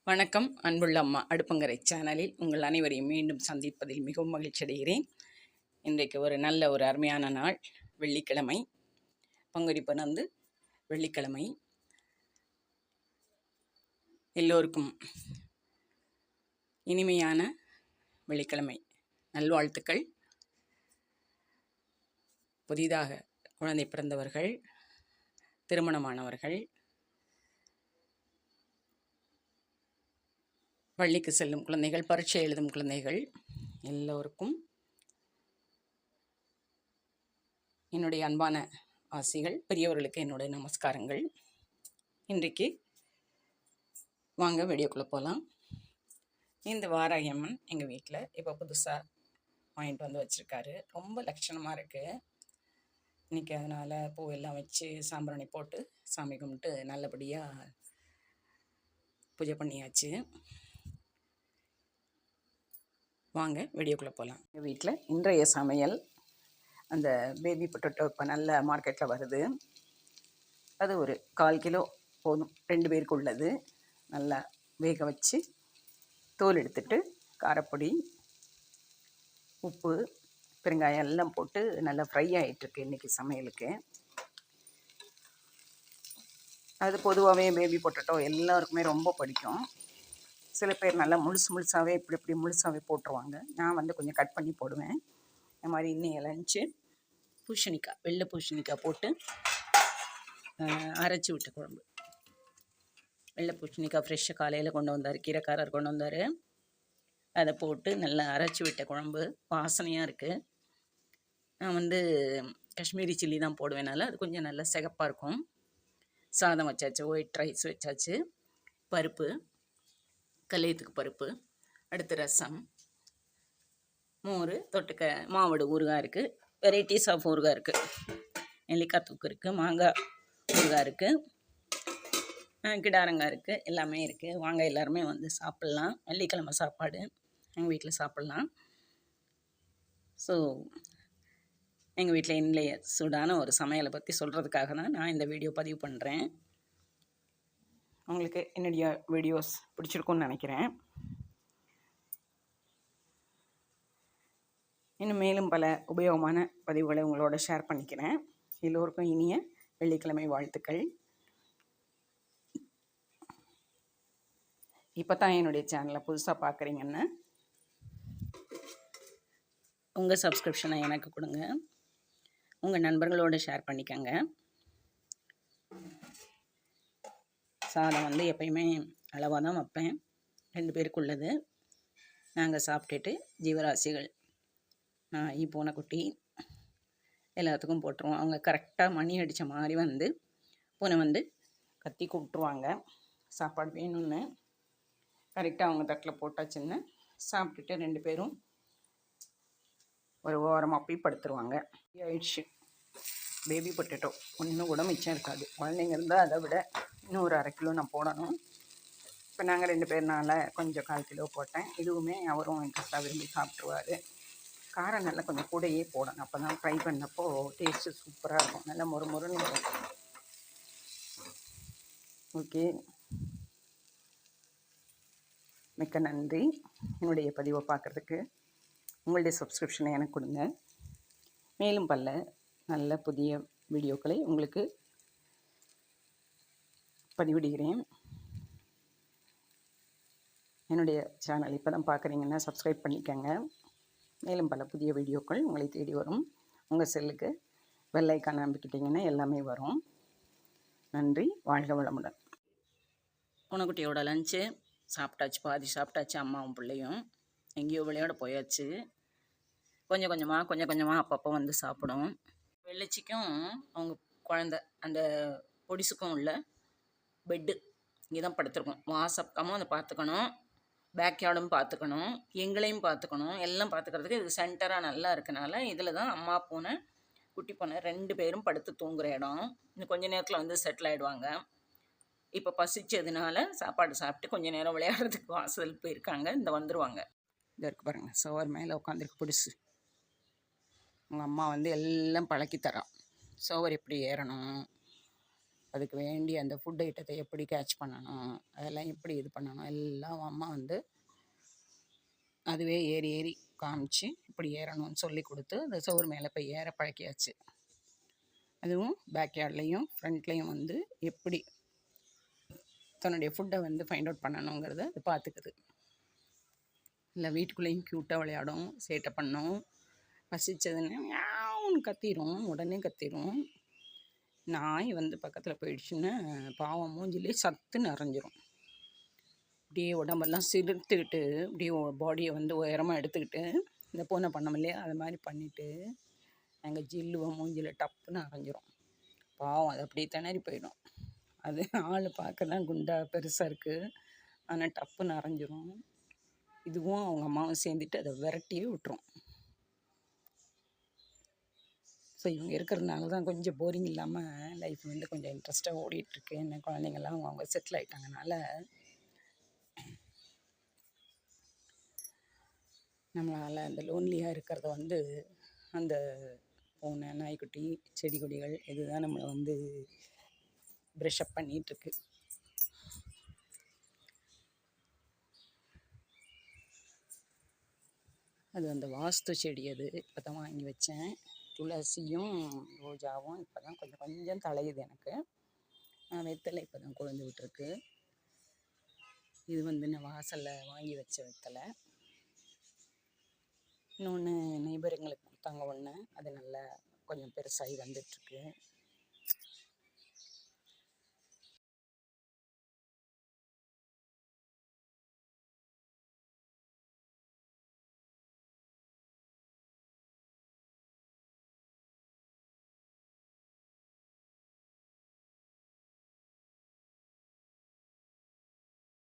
வணக்கம். அன்புள்ள அம்மா அடுப்பங்கரை சேனலில் உங்கள் அனைவரையும் மீண்டும் சந்திப்பதில் மிகவும் மகிழ்ச்சி அடைகிறேன். இன்றைக்கு ஒரு நல்ல ஒரு அருமையான நாள், வெள்ளிக்கிழமை. பங்குனி 12 வெள்ளிக்கிழமை. எல்லோருக்கும் இனிமையான வெள்ளிக்கிழமை நல்வாழ்த்துக்கள். புதிதாக குழந்தை பிறந்தவர்கள், திருமணமானவர்கள், பள்ளிக்கு செல்லும் குழந்தைகள், பரீட்சை எழுதும் குழந்தைகள் எல்லோருக்கும் என்னுடைய அன்பான ஆசிகள், பெரியவர்களுக்கு என்னுடைய நமஸ்காரங்கள். இன்றைக்கு வாங்க வீடியோக்குள்ளே போகலாம். இந்த வாராகி அம்மன் எங்கள் வீட்டில் இப்போ புதுசாக வாங்கிட்டு வந்து வச்சுருக்காரு. ரொம்ப லட்சணமாக இருக்குது. இன்றைக்கி அதனால் பூவெல்லாம் வச்சு சாம்பிராணி போட்டு சாமி கும்பிட்டு நல்லபடியாக பூஜை பண்ணியாச்சு. வாங்க வீடியோக்குள்ளே போகலாம். எங்கள் வீட்டில் இன்றைய சமையல், அந்த பேபி பொட்டேட்டோ இப்போ நல்ல மார்க்கெட்டில் வருது. அது ஒரு 1/4 கிலோ போதும், 2 பேருக்கு உள்ளது. நல்லா வேக வச்சு தோல் எடுத்துட்டு காரப்பொடி, உப்பு, பெருங்காயம் எல்லாம் போட்டு நல்லா ஃப்ரை ஆகிட்டுருக்கு இன்றைக்கி சமையலுக்கு. அது பொதுவாகவே பேபி பொட்டேட்டோ எல்லாருக்குமே ரொம்ப பிடிக்கும். சில பேர் நல்லா முழுசாகவே இப்படி முழுசாகவே போட்டுருவாங்க. நான் வந்து கொஞ்சம் கட் பண்ணி போடுவேன். இந்த மாதிரி இன்னும் லஞ்சு பூசணிக்காய், வெள்ளை பூசணிக்காய் போட்டு அரைச்சி விட்ட குழம்பு. வெள்ளை பூசணிக்காய் ஃப்ரெஷ்ஷாக காலையில் கொண்டு வந்தார், கீரைக்காரர் கொண்டு வந்தார். அதை போட்டு நல்லா அரைச்சி விட்ட குழம்பு, வாசனையாக இருக்குது. நான் வந்து காஷ்மீரி சில்லி தான் போடுவேனால அது கொஞ்சம் நல்லா சிகப்பாக இருக்கும். சாதம் வச்சாச்சு, ஒயிட் ரைஸ் வச்சாச்சு, பருப்பு, கல்யாணத்துக்கு பருப்பு, அடுத்து ரசம், மோர், தொட்டுக்க மாவடு ஊறுகாய் இருக்குது. வெரைட்டிஸ் ஆஃப் ஊறுகாய் இருக்குது. நெல்லிக்காய் தூக்கு இருக்குது, மாங்காய் ஊறுகாய் இருக்குது, கிடாரங்காய் இருக்குது, எல்லாமே இருக்குது. வாங்க எல்லாருமே வந்து சாப்பிட்லாம். வெள்ளிக்கிழமை சாப்பாடு எங்கள் வீட்டில் சாப்பிட்லாம். ஸோ எங்கள் வீட்டில் இன்றைய சூடான ஒரு சமையலை பற்றி சொல்கிறதுக்காக தான் நான் இந்த வீடியோ பதிவு பண்ணுறேன். உங்களுக்கு என்னுடைய வீடியோஸ் பிடிச்சிருக்குன்னு நினைக்கிறேன். இன்னும் மேலும் பல உபயோகமான பதிவுகளை உங்களோட ஷேர் பண்ணிக்கிறேன். எல்லோருக்கும் இனிய வெள்ளிக்கிழமை வாழ்த்துக்கள். இப்போ தான் என்னுடைய சேனலை புதுசாக பார்க்குறீங்கன்னா உங்கள் சப்ஸ்கிரிப்ஷனை எனக்கு கொடுங்க, உங்கள் நண்பர்களோடு ஷேர் பண்ணிக்கோங்க. சாதம் வந்து எப்பயுமே அளவாக தான் வைப்பேன், 2 பேருக்கு உள்ளது. நாங்கள் சாப்பிட்டுட்டு ஜீவராசிகள், நாய், பூனைக்குட்டி எல்லாத்துக்கும் போட்டுருவோம். அவங்க கரெக்டாக மணி அடித்த மாதிரி வந்து பூனை வந்து கத்தி கூப்பிட்ருவாங்க சாப்பாடு வேணும்னு. கரெக்டாக அவங்க தட்டில் போட்டாச்சுன்னு சாப்பிட்டுட்டு 2 பேரும் ஒரு ஓரமாக போய் படுத்துருவாங்க. ஆயிடுச்சு பேபி பொட்டேட்டோ, ஒன்றும் கூட மிச்சம் இருக்காது. குழந்தைங்க இருந்தால் அதை விட இன்னும் ஒரு 1/2 கிலோ நான் போடணும். இப்போ நாங்கள் 2 பேர்னால கொஞ்சம் 1/4 கிலோ போட்டேன். இதுவுமே அவரும் இன்ட்ரெஸ்ட்டாக விரும்பி சாப்பிட்ருவார். காரம் நல்லா கொஞ்சம் கூடையே போடணும், அப்போ தான் ஃப்ரை பண்ணப்போ டேஸ்ட்டு சூப்பராக இருக்கும், நல்லா மொறுன்னு இருக்கும். ஓகே, மிக்க நன்றி என்னுடைய பதிவை பார்க்குறதுக்கு. உங்களுடைய சப்ஸ்கிரிப்ஷனை எனக்கு கொடுங்க. மேலும் பல நல்ல புதிய வீடியோக்களை உங்களுக்கு பதிவிடுகிறேன். என்னுடைய சேனல் இப்போ தான் பார்க்குறீங்கன்னா சப்ஸ்கிரைப் பண்ணிக்கோங்க. மேலும் பல புதிய வீடியோக்கள் உங்களை தேடி வரும். உங்கள் செல்லுக்கு பெல் ஐக்கான் அமைக்கிட்டிங்கன்னா எல்லாமே வரும். நன்றி, வாழ்க வளமுடன். பூனைக்குட்டியோட லஞ்சு சாப்பிட்டாச்சு, பாதி சாப்பிட்டாச்சு. அம்மாவும் பிள்ளையும் எங்கேயோ விளையாட போயாச்சு. கொஞ்சம் கொஞ்சமாக அப்பப்போ வந்து சாப்பிடும். வெள்ளச்சிக்கும் அவங்க குழந்த அந்த பொடிசுக்கும் உள்ள பெட்டு இங்கே தான் படுத்துருக்கோம். வாசப்பக்கமும் அதை பார்த்துக்கணும், பேக்யார்டும் பார்த்துக்கணும், எங்களையும் பார்த்துக்கணும், எல்லாம் பார்த்துக்கிறதுக்கு இது சென்டராக நல்லா இருக்கனால இதில் தான் அம்மா பூனை, குட்டி பூனை 2 பேரும் படுத்து தூங்குகிற இடம். இன்னும் கொஞ்சம் நேரத்தில் வந்து செட்டில் ஆகிடுவாங்க. இப்போ பசிச்சதுனால சாப்பாடு சாப்பிட்டு கொஞ்சம் நேரம் விளையாடுறதுக்கு வாசல் போயிருக்காங்க. இந்த வந்துடுவாங்க. இதை இருக்கு பாருங்கள், சோர் மேலே உட்காந்துருக்கு பிடிச்சி. உங்கள் அம்மா வந்து எல்லாம் பழக்கி தரான். சோவர் எப்படி ஏறணும், அதுக்கு வேண்டிய அந்த ஃபுட் ஐட்டத்தை எப்படி கேட்ச் பண்ணணும், அதெல்லாம் எப்படி இது பண்ணணும் எல்லாம் அம்மா வந்து அதுவே ஏறி ஏறி காமிச்சு இப்படி ஏறணும்னு சொல்லி கொடுத்து அந்த சோறு மேலே போய் ஏற பழக்கியாச்சு. அதுவும் பேக்யார்ட்லேயும் ஃப்ரண்ட்லேயும் வந்து எப்படி தன்னுடைய ஃபுட்டை வந்து ஃபைண்ட் அவுட் பண்ணணுங்கிறத அது பார்த்துக்குது. இல்லை வீட்டுக்குள்ளேயும் க்யூட்டாக விளையாடும், சேட்டை பண்ணும். பசிச்சதுன்னு யாவுன்னு கத்திரும், உடனே கத்திரும். நாய் வந்து பக்கத்தில் போயிடுச்சுன்னா பாவம் மூஞ்சிலே சத்து நிறைஞ்சிரும். அப்படியே உடம்பெல்லாம் சிலிர்த்துக்கிட்டு அப்படியே பாடியை வந்து உயரமாக எடுத்துக்கிட்டு இந்த பூனை பண்ணோம் இல்லையா அது மாதிரி பண்ணிவிட்டு எங்கள் ஜில்லுவை மூஞ்சில் டப்புன்னு அரைஞ்சிரும். பாவம் அது அப்படியே திணறி போயிடும். அது ஆள் பார்க்க தான் குண்டாக பெருசாக இருக்குது, ஆனால் டப்புன்னு அரைஞ்சிரும். இதுவும் அவங்க அம்மாவும் சேர்ந்துட்டு அதை விரட்டியே விட்டுரும். ஸோ இவங்க இருக்கிறதுனால தான் கொஞ்சம் போரிங் இல்லாமல் லைஃப் வந்து கொஞ்சம் இன்ட்ரெஸ்ட்டாக ஓடிட்டுருக்கு. என்ன குழந்தைங்கள்லாம் அவங்க செட்டில் ஆகிட்டாங்கனால நம்மளால் அந்த லோன்லியாக இருக்கிறத வந்து அந்த பூனை, நாய்க்குட்டி, செடி கொடிகள் இதுதான் நம்மளை வந்து ப்ரெஷ்அப் பண்ணிகிட்ருக்கு. அது அந்த வாஸ்து செடி, அது இப்போ தான் வாங்கி வச்சேன். துளசியும் ரோஜாவும் இப்போ தான் கொஞ்சம் கொஞ்சம் தழையுது எனக்கு. வெத்தலை இப்போ தான் கொழுந்து விட்டுருக்கு. இது வந்து நான் வாசலில் வாங்கி வச்ச வெத்தலை. இன்னொன்று நெய்பருங்களுக்கு கொடுத்தாங்க ஒன்று, அது நல்லா கொஞ்சம் பெருசாகி வந்துட்டுருக்கு.